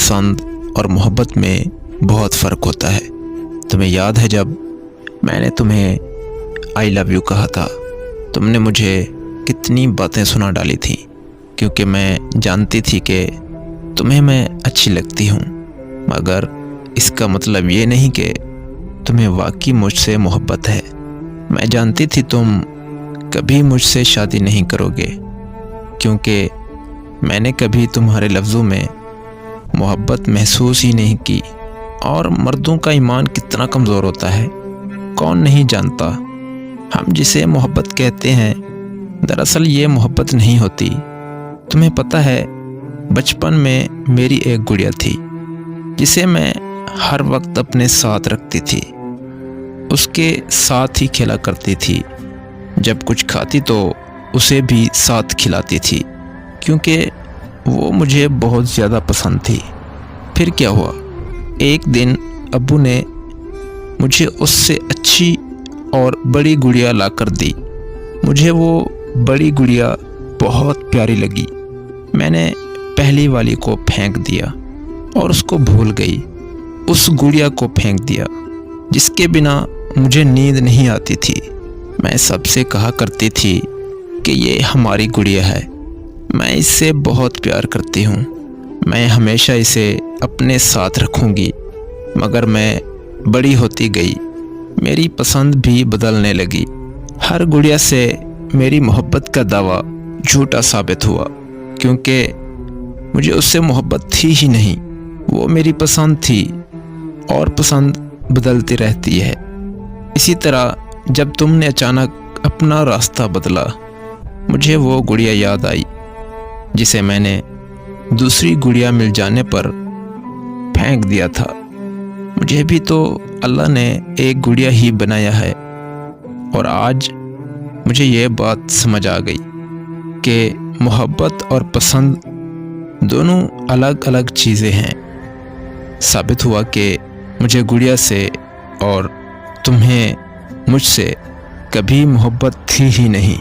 पसंद और मोहब्बत में बहुत फ़र्क होता है। तुम्हें याद है जब मैंने तुम्हें आई लव यू कहा था, तुमने मुझे कितनी बातें सुना डाली थी, क्योंकि मैं जानती थी कि तुम्हें मैं अच्छी लगती हूँ, मगर इसका मतलब ये नहीं कि तुम्हें वाकई मुझसे मोहब्बत है। मैं जानती थी तुम कभी मुझसे शादी नहीं करोगे, क्योंकि मैंने कभी तुम्हारे लफ्ज़ों में मोहब्बत महसूस ही नहीं की। और मर्दों का ईमान कितना कमज़ोर होता है, कौन नहीं जानता। हम जिसे मोहब्बत कहते हैं, दरअसल ये मोहब्बत नहीं होती। तुम्हें पता है, बचपन में मेरी एक गुड़िया थी जिसे मैं हर वक्त अपने साथ रखती थी, उसके साथ ही खेला करती थी। जब कुछ खाती तो उसे भी साथ खिलाती थी, क्योंकि वो मुझे बहुत ज़्यादा पसंद थी। फिर क्या हुआ, एक दिन अब्बू ने मुझे उससे अच्छी और बड़ी गुड़िया ला कर दी। मुझे वो बड़ी गुड़िया बहुत प्यारी लगी। मैंने पहली वाली को फेंक दिया और उसको भूल गई। उस गुड़िया को फेंक दिया जिसके बिना मुझे नींद नहीं आती थी। मैं सबसे कहा करती थी कि ये हमारी गुड़िया है, मैं इससे बहुत प्यार करती हूँ, मैं हमेशा इसे अपने साथ रखूँगी। मगर मैं बड़ी होती गई, मेरी पसंद भी बदलने लगी। हर गुड़िया से मेरी मोहब्बत का दावा झूठा साबित हुआ, क्योंकि मुझे उससे मोहब्बत थी ही नहीं। वो मेरी पसंद थी और पसंद बदलती रहती है। इसी तरह जब तुमने अचानक अपना रास्ता बदला, मुझे वो गुड़िया याद आई जिसे मैंने दूसरी गुड़िया मिल जाने पर फेंक दिया था। मुझे भी तो अल्लाह ने एक गुड़िया ही बनाया है। और आज मुझे ये बात समझ आ गई कि मोहब्बत और पसंद दोनों अलग अलग चीज़ें हैं। साबित हुआ कि मुझे गुड़िया से और तुम्हें मुझसे कभी मोहब्बत थी ही नहीं।